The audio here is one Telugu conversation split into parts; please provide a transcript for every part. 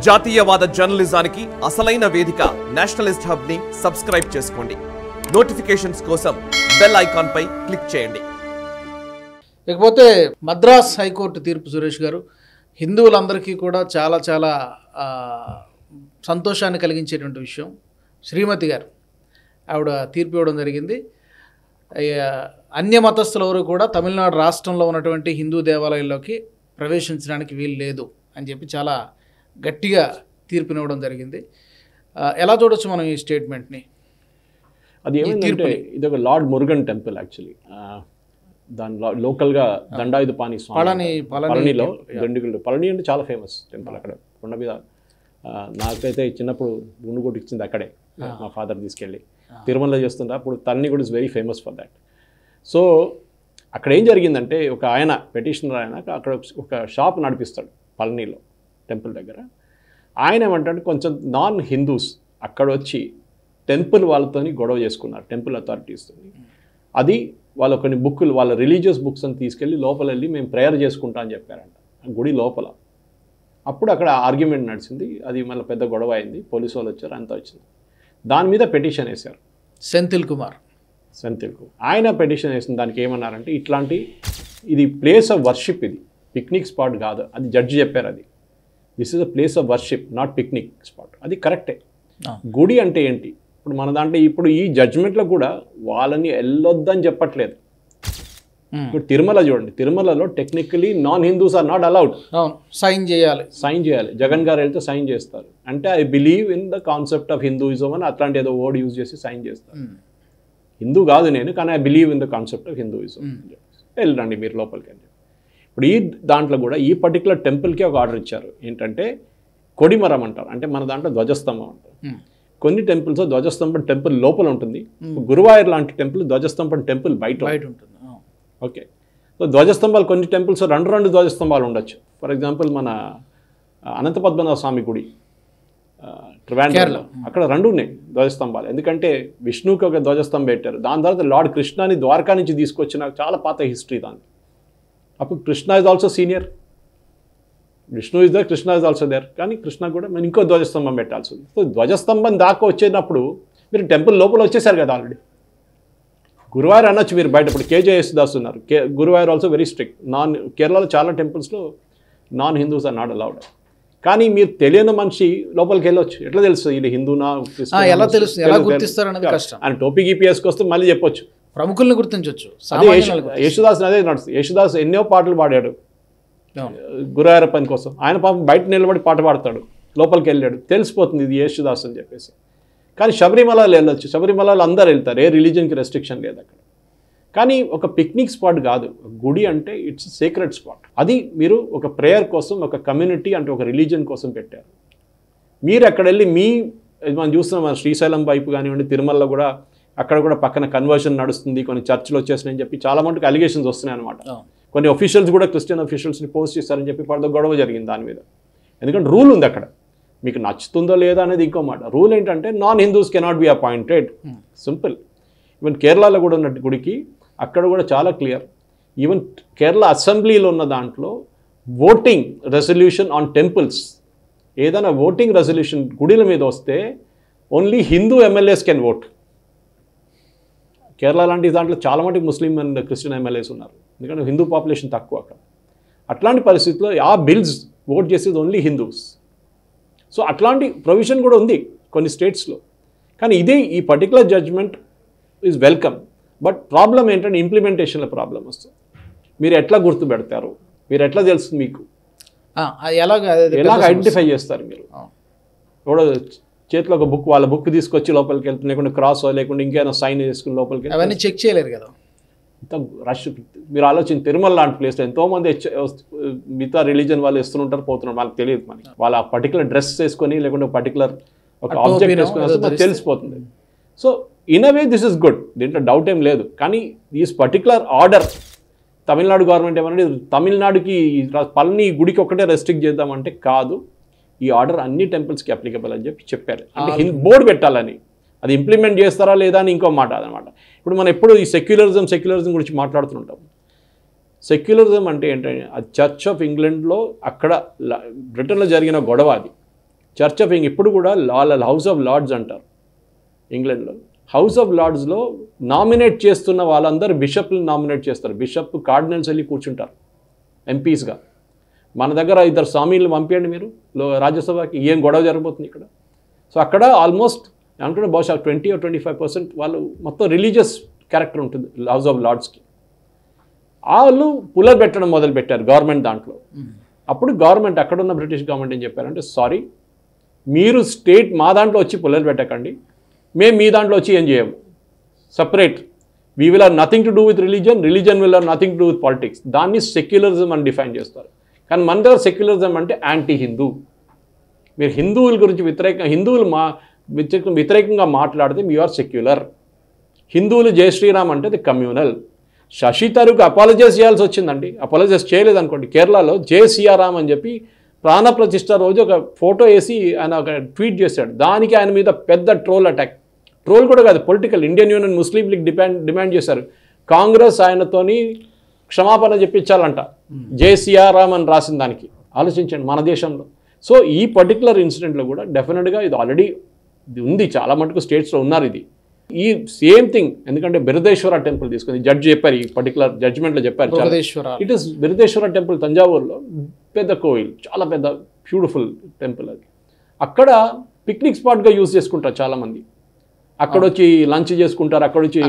జాతీయవాద జర్నలిజానికి అసలైన వేదిక నేషనలిస్ట్ హబ్ ని సబ్స్క్రైబ్ చేసుకోండి. నోటిఫికేషన్స్ కోసం బెల్ ఐకాన్ పై క్లిక్ చేయండి. ఇకపోతే మద్రాస్ హైకోర్టు తీర్పు సురేష్ గారు హిందువులందరికీ కూడా చాలా చాలా సంతోషాన్ని కలిగించేటువంటి విషయం. శ్రీమతి గారు ఆవిడ తీర్పు ఇవ్వడం జరిగింది. అన్య మతస్థులెవరూ కూడా తమిళనాడు రాష్ట్రంలో ఉన్నటువంటి హిందూ దేవాలయాల్లోకి ప్రవేశించడానికి వీలు లేదు అని చెప్పి చాలా గట్టిగా తీర్పునివ్వడం జరిగింది. ఎలా చూడొచ్చు మనం ఈ స్టేట్మెంట్ని? అది ఏమంటే ఇది ఒక లార్డ్ మురుగన్ టెంపుల్ యాక్చువల్లీ. దాని లోకల్గా దండాయుధపాణి స్వామి పళనిలో గండిగుళ్ళు. పళని అంటే చాలా ఫేమస్ టెంపుల్ అక్కడ కొండ మీద. నాకైతే చిన్నప్పుడు గుండు కొట్టించింది అక్కడే, మా ఫాదర్ తీసుకెళ్ళి తిరుమలలో చేస్తుంటే. అప్పుడు తల్ని కూడా is very famous for that. So అక్కడ ఏం జరిగిందంటే ఒక ఆయన పెటిషనర్ ఆయన అక్కడ ఒక షాప్ నడిపిస్తాడు పళనిలో టెంపుల్ దగ్గర. ఆయన ఏమంటాడు కొంచెం నాన్ హిందూస్ అక్కడ వచ్చి టెంపుల్ వాళ్ళతోని గొడవ చేసుకున్నారు టెంపుల్ అథారిటీస్తో. అది వాళ్ళ కొన్ని బుక్కులు వాళ్ళ రిలీజియస్ బుక్స్ అని తీసుకెళ్ళి లోపల వెళ్ళి మేము ప్రేయర్ చేసుకుంటా అని చెప్పారంట గుడి లోపల. అప్పుడు అక్కడ ఆర్గ్యుమెంట్ నడిచింది. అది మళ్ళీ పెద్ద గొడవ అయింది. పోలీసు వాళ్ళు వచ్చారు, అంతా వచ్చింది. దాని మీద పెటిషన్ వేశారు సెంథిల్ కుమార్. ఆయన పెటిషన్ వేసిన దానికి ఏమన్నారంటే ఇది ప్లేస్ ఆఫ్ వర్షిప్, ఇది పిక్నిక్ స్పాట్ కాదు. అది జడ్జి చెప్పారు. అది this is a place of worship, not picnic spot. అది కరెక్టే. గుడి అంటే ఏంటి? ఇప్పుడు మన దాంట్లో ఇప్పుడు ఈ జడ్జ్మెంట్లో కూడా వాళ్ళని వెళ్ళొద్దని చెప్పట్లేదు. ఇప్పుడు తిరుమల చూడండి, తిరుమలలో technically non Hindus are not allowed. Sign చేయాలి. జగన్ గారు వెళ్తే సైన్ చేస్తారు. అంటే I believe in the concept of Hinduism అని అట్లాంటి ఏదో వర్డ్ యూజ్ చేసి సైన్ చేస్తారు. హిందూ కాదు నేను, కానీ I believe in the concept of Hinduism. వెళ్ళండి మీరు లోపలికి వెళ్ళి. ఇప్పుడు ఈ దాంట్లో కూడా ఈ పర్టికులర్ టెంపుల్కి ఒక ఆర్డర్ ఇచ్చారు. ఏంటంటే కొడిమరం అంటారు, అంటే మన దాంట్లో ధ్వజస్తంభం అంటారు. కొన్ని టెంపుల్స్ ధ్వజస్తంభం టెంపుల్ లోపల ఉంటుంది. గురువాయూర్ లాంటి టెంపుల్ ధ్వజస్తంభం టెంపుల్ బయట ఉంటుంది. ఓకే. సో ధ్వజస్తంభాలు కొన్ని టెంపుల్స్ రెండు ధ్వజస్తంభాలు ఉండొచ్చు. ఫర్ ఎగ్జాంపుల్ మన అనంత పద్మనాభ స్వామి గుడి ట్రివాండ్రంలో అక్కడ రెండు ఉన్నాయి ధ్వజస్తంభాలు. ఎందుకంటే విష్ణువుకి ఒక ధ్వజస్తంభం పెట్టారు. దాని తర్వాత లార్డ్ కృష్ణని ద్వారకా నుంచి తీసుకొచ్చిన చాలా పాత హిస్టరీ దాన్ని. అప్పుడు Krishna is also senior, Vishnu is there, Krishna is also there. కానీ కృష్ణ కూడా మనం ఇంకో ధ్వజస్తంభం పెట్టాల్సి ఉంది. సో ధ్వజస్తంభం దాకా వచ్చేటప్పుడు మీరు టెంపుల్ లోపల వచ్చేసారు కదా ఆల్రెడీ. గురువాయూర్ అనొచ్చు మీరు బయట. ఇప్పుడు కేజే యేసుదాస్ ఉన్నారు. Guruvayur also very strict. కేరళలో చాలా టెంపుల్స్లో non Hindus are not allowed. కానీ మీరు తెలియని మనిషి లోపలికి వెళ్ళొచ్చు. ఎట్లా తెలుసు ఇది హిందూనా ఎలా తెలుసు, ఎలా గుర్తిస్తారు అనేది కష్టం. ఆయన టోపీ గీపీఎస్కి వస్తే మళ్ళీ చెప్పొచ్చు, ప్రముఖుల్ని గుర్తించవచ్చు. యేసుదాస్ అదే నడుస్తుంది. యేసుదాస్ ఎన్నో పాటలు పాడాడు గురువాయూర్ పని కోసం. ఆయన పాపం బయట నిలబడి పాట పాడతాడు, లోపలికి వెళ్ళాడు, తెలిసిపోతుంది ఇది యేసుదాస్ అని చెప్పేసి. కానీ శబరిమలలో వెళ్ళొచ్చు. శబరిమలలో అందరు వెళ్తారు, ఏ రిలీజన్కి రెస్ట్రిక్షన్ లేదు అక్కడ. కానీ ఒక పిక్నిక్ స్పాట్ కాదు. గుడి అంటే ఇట్స్ సీక్రెట్ స్పాట్. అది మీరు ఒక ప్రేయర్ కోసం, ఒక కమ్యూనిటీ అంటే ఒక రిలీజన్ కోసం పెట్టారు. మీరు అక్కడ వెళ్ళి మనం చూస్తున్నాం మన శ్రీశైలం వైపు కానివ్వండి, తిరుమలలో కూడా అక్కడ కూడా పక్కన కన్వర్షన్ నడుస్తుంది, కొన్ని చర్చిలు వచ్చేసినాయని చెప్పి చాలా మటుకు అలిగేషన్స్ వస్తున్నాయి అనమాట. కొన్ని అఫీషియల్స్ కూడా క్రిస్టియన్ అఫీషియల్స్ని పోస్ట్ చేస్తారని చెప్పి పడద గొడవ జరిగింది దాని మీద. ఎందుకంటే రూల్ ఉంది అక్కడ, మీకు నచ్చుతుందో లేదా అనేది ఇంకో మాట. రూల్ ఏంటంటే non Hindus cannot be appointed. Simple. Even కేరళలో కూడా ఉన్న గుడికి అక్కడ కూడా చాలా క్లియర్. ఈవెన్ కేరళ అసెంబ్లీలో ఉన్న దాంట్లో ఓటింగ్ రెజల్యూషన్ ఆన్ టెంపుల్స్, ఏదైనా ఓటింగ్ రెజల్యూషన్ గుడిల మీద వస్తే only Hindu MLAs can vote. Kerala లాంటి దాంట్లో చాలా మటుకు ముస్లిం అండ్ క్రిస్టియన్ ఎమ్మెల్యేస్ ఉన్నారు, ఎందుకంటే హిందూ పాపులేషన్ తక్కువ అక్కడ. అట్లాంటి పరిస్థితుల్లో ఆ బిల్స్ ఓట్ చేసేది ఓన్లీ హిందూస్. సో అట్లాంటి ప్రొవిజన్ కూడా ఉంది కొన్ని స్టేట్స్లో. కానీ ఈ particular judgement is welcome. But problem ఏంటంటే ఇంప్లిమెంటేషన్లో ప్రాబ్లం వస్తుంది. మీరు ఎట్లా గుర్తుపెడతారు, మీరు ఎట్లా తెలుస్తుంది, మీకు ఎలాగ ఐడెంటిఫై చేస్తారు? మీరు ఎవడో చేతిలో ఒక బుక్, వాళ్ళ బుక్ తీసుకొచ్చి లోపలికి వెళ్తుంది, లేకుంటే క్రాస్ లేకుంటే ఇంకేమైనా సైన్ చేసుకుని లోపలికి అవన్నీ చెక్ చేయలేరు కదా. ఇంత రష్. మీరు ఆలోచించి తిరుమల లాంటి ప్లేస్లో ఎంతోమంది మిగతా రిలీజన్ వాళ్ళు ఇస్తుంటారు, పోతున్నారు, వాళ్ళకి తెలియదు. మనకి వాళ్ళ పర్టికులర్ డ్రెస్ వేసుకొని లేకుంటే పర్టికులర్ ఒక ఆబ్జెక్ట్ వేసుకొని తెలిసిపోతుంది. So in a way this is good, దీంట్లో డౌట్ ఏం లేదు. కానీ these particular order Tamil Nadu government ఏమన్నా తమిళనాడుకి పళని గుడికి ఒక్కటే రెస్ట్రిక్ట్ చేద్దామంటే కాదు, ఈ ఆర్డర్ అన్ని టెంపుల్స్కి అప్లికబుల్ అని చెప్పారు. అంటే బోర్డు పెట్టాలని, అది ఇంప్లిమెంట్ చేస్తారా లేదా అని ఇంకో మాట అదనమాట. ఇప్పుడు మనం ఎప్పుడు ఈ సెక్యులరిజం గురించి మాట్లాడుతుంటాం. సెక్యులరిజం అంటే ఏంటంటే అది చర్చ్ ఆఫ్ ఇంగ్లాండ్లో అక్కడ బ్రిటన్లో జరిగిన గొడవ. అది చర్చ్ ఆఫ్ ఇప్పుడు కూడా హౌస్ ఆఫ్ లార్డ్స్ అంటారు ఇంగ్లాండ్లో. హౌస్ ఆఫ్ లార్డ్స్లో నామినేట్ చేస్తున్న వాళ్ళందరూ బిషప్ని నామినేట్ చేస్తారు. బిషప్ కార్డినల్స్ వెళ్ళి కూర్చుంటారు ఎంపీస్గా. మన దగ్గర 2 స్వామీలు పంపించండి మీరు రాజ్యసభకి, ఏం గొడవ జరగబోతుంది ఇక్కడ. సో అక్కడ ఆల్మోస్ట్ అనుకుంటే బహుశా 20 or 25% వాళ్ళు మొత్తం రిలీజియస్ క్యారెక్టర్ ఉంటుంది హౌస్ ఆఫ్ లార్డ్స్కి. వాళ్ళు పుల్లలు పెట్టడం మొదలుపెట్టారు గవర్నమెంట్ దాంట్లో. అప్పుడు గవర్నమెంట్, అక్కడున్న బ్రిటిష్ గవర్నమెంట్ ఏం చెప్పారంటే, సారీ మీరు స్టేట్ మా దాంట్లో వచ్చి పుల్లలు పెట్టకండి, మేము మీ దాంట్లో వచ్చి ఏం చేయము, separate, we will have nothing to do with religion, religion will have nothing to do with politics. దాన్ని సెక్యులరిజం అని డిఫైన్ చేస్తారు. కానీ మన దగ్గర సెక్యులరిజం అంటే యాంటీ హిందూ. మీరు హిందువుల గురించి హిందువులు వ్యతిరేకంగా మాట్లాడితే యు ఆర్ సెక్యులర్. హిందువులు జై శ్రీరామ్ అంటే అది కమ్యూనల్. శశి తరూర్కి అపాలజైజ్ చేయాల్సి వచ్చిందండి. అపాలజైజ్ చేయలేదు అనుకోండి. కేరళలో జై సియారామ్ అని చెప్పి ప్రాణప్రతిష్ఠ రోజు ఒక ఫోటో వేసి ఆయన ఒక ట్వీట్ చేశాడు. దానికి ఆయన మీద పెద్ద ట్రోల్ అటాక్. ట్రోల్ కూడా కాదు, పొలిటికల్. ఇండియన్ యూనియన్ ముస్లిం లీగ్ డిమాండ్ చేశారు. కాంగ్రెస్ ఆయనతోని క్షమాపణ చెప్పించాలంట జై సియారామ్ అని రాసిన దానికి. ఆలోచించండి మన దేశంలో. సో ఈ పర్టికులర్ ఇన్సిడెంట్లో కూడా డెఫినెట్గా ఇది ఆల్రెడీ ఉంది, చాలా మటుకు స్టేట్స్లో ఉన్నారు ఇది. ఈ సేమ్ థింగ్, ఎందుకంటే బిరదేశ్వర టెంపుల్ తీసుకుంది, జడ్జి చెప్పారు, ఈ పర్టికులర్ జడ్జ్మెంట్లో చెప్పారు. ఇట్ ఈస్ బిరదేశ్వర టెంపుల్, తంజావూరులో పెద్ద కోయిల్, చాలా పెద్ద బ్యూటిఫుల్ టెంపుల్ అది. అక్కడ పిక్నిక్ స్పాట్గా యూజ్ చేసుకుంటారు చాలామంది. అక్కడ వచ్చి లంచ్ చేసుకుంటారు, అక్కడ వచ్చి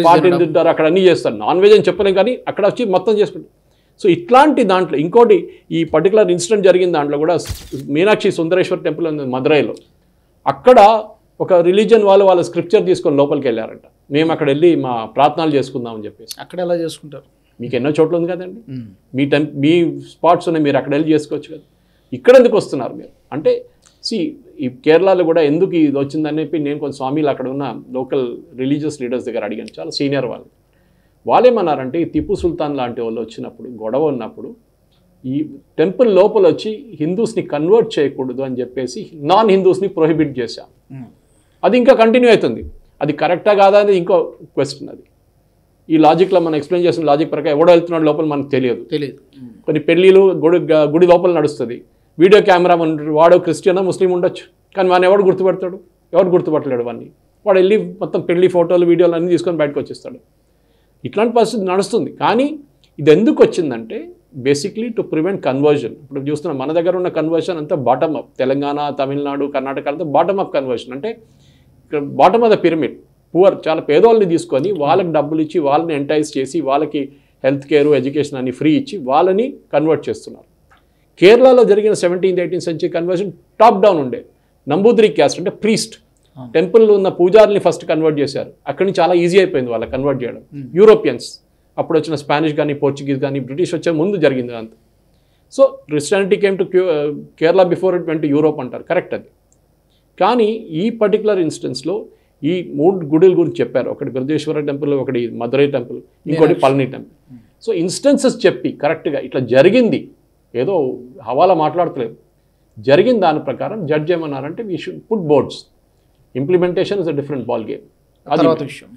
పార్టీ తింటారు, అక్కడ అన్నీ చేస్తారు. నాన్ వెజ్ అని చెప్పలేం కానీ అక్కడ వచ్చి మొత్తం చేసుకుంటారు. సో ఇట్లాంటి దాంట్లో ఇంకోటి, ఈ పర్టికులర్ ఇన్సిడెంట్ జరిగిన దాంట్లో కూడా మీనాక్షి సుందరేశ్వర్ టెంపుల్ ఉంది మదురైలో. అక్కడ ఒక రిలీజన్ వాళ్ళ స్క్రిప్చర్ తీసుకొని లోపలికి వెళ్ళారంట. మేము అక్కడ వెళ్ళి మా ప్రార్థనలు చేసుకుందామని చెప్పేసి. అక్కడ ఎలా చేసుకుంటారు? మీకు ఎన్నో చోట్ల ఉంది కదండి, మీ స్పాట్స్ ఉన్నాయి, మీరు అక్కడ వెళ్ళి చేసుకోవచ్చు కదా. ఇక్కడ ఎందుకు వస్తున్నారు మీరు అంటే, ఈ కేరళలో కూడా ఎందుకు ఇది వచ్చిందని చెప్పి నేను కొంచెం స్వామిలు అక్కడ ఉన్న లోకల్ రిలీజియస్ లీడర్స్ దగ్గర అడిగాను, చాలా సీనియర్ వాళ్ళు. వాళ్ళేమన్నారంటే, ఈ టిప్పు సుల్తాన్ లాంటి వాళ్ళు వచ్చినప్పుడు, గొడవ ఉన్నప్పుడు ఈ టెంపుల్ లోపల వచ్చి హిందూస్ని కన్వర్ట్ చేయకూడదు అని చెప్పేసి నాన్ హిందూస్ని ప్రొహిబిట్ చేశాం. అది ఇంకా కంటిన్యూ అవుతుంది. అది కరెక్టా కాదా అనేది ఇంకో క్వశ్చన్. అది ఈ లాజిక్లో మనం ఎక్స్ప్లెయిన్ చేసిన లాజిక్ ప్రకారం ఎవడో వెళ్తున్నాడు లోపల మనకు తెలియదు. కొన్ని పెళ్ళిళ్ళు గుడి లోపల నడుస్తుంది, వీడియో కెమెరా వాడు క్రిస్టియన్ ముస్లిం ఉండొచ్చు, కానీ వాడిని ఎవడు గుర్తుపడతాడు? ఎవరు గుర్తుపట్టలేడు వాడిని. వాడు వెళ్ళి మొత్తం పెళ్లి ఫోటోలు వీడియోలు అన్నీ తీసుకొని బయటకు వచ్చేస్తాడు. ఇట్లాంటి పరిస్థితి నడుస్తుంది. కానీ ఇది ఎందుకు వచ్చిందంటే బేసిక్లీ టు ప్రివెంట్ కన్వర్జన్. ఇప్పుడు చూస్తున్నాం మన దగ్గర ఉన్న కన్వర్షన్ అంతా బాటమ్ అప్. తెలంగాణ, తమిళనాడు, కర్ణాటక అంతా బాటమ్ అప్ కన్వర్షన్. అంటే ఇక్కడ bottom of the pyramid, poor, చాలా పేదవాళ్ళని తీసుకొని వాళ్ళకి డబ్బులు ఇచ్చి వాళ్ళని ఎంటైజ్ చేసి వాళ్ళకి హెల్త్ కేరు, ఎడ్యుకేషన్ అని ఫ్రీ ఇచ్చి వాళ్ళని కన్వర్ట్ చేస్తున్నారు. కేరళలో జరిగిన 17th 18th century conversion top down ఉండే. నంబూద్రి క్యాస్ట్ అంటే ప్రీస్ట్, టెంపుల్లో ఉన్న పూజారుల్ని ఫస్ట్ కన్వర్ట్ చేశారు. అక్కడి నుంచి చాలా ఈజీ అయిపోయింది వాళ్ళకి కన్వర్ట్ చేయడం. యూరోపియన్స్, అప్పుడు వచ్చిన స్పానిష్ కానీ పోర్చుగీస్ కానీ బ్రిటిష్ వచ్చే ముందు జరిగింది అంతా. So Christianity came to Kerala before it went to Europe అంటారు, కరెక్ట్ అది. కానీ ఈ పర్టికులర్ ఇన్స్టెన్స్లో ఈ 3 గుడుల గురించి చెప్పారు. ఒకటి బిరదేశ్వర టెంపుల్, ఒకటి మదురై టెంపుల్, ఇంకోటి పళని టెంపుల్. సో ఇన్స్టెన్సెస్ చెప్పి కరెక్ట్గా ఇట్లా జరిగింది, ఏదో హవాలా మాట్లాడతలేదు, జరిగిన దాని ప్రకారం జడ్జ్ ఏమన్నారంటే we should put boards. Implementation is a different ball game. తర్వాత విషయం,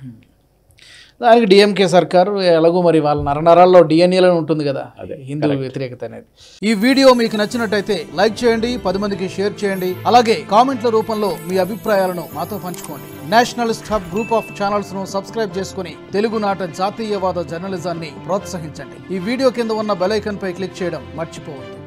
దానికి డిఎంకే సర్కారు ఎలాగో మరి వాళ్ళ నరనరాల్లో డిఎన్ఏలో ఉంటుంది కదా హిందూ వ్యతిరేకత అనేది. ఈ వీడియో మీకు నచ్చినట్టయితే లైక్ చేయండి, 10 మందికి షేర్ చేయండి, అలాగే కామెంట్ల రూపంలో మీ అభిప్రాయాలను మాతో పంచుకోండి. Nationalist hub group of channels ను సబ్స్క్రైబ్ చేసుకుని తెలుగునాట జాతీయవాద జర్నలిజాన్ని ప్రోత్సహించండి. ఈ వీడియో కింద ఉన్న బెల్ ఐకాన్ పై క్లిక్ చేయడం మర్చిపోవద్దు.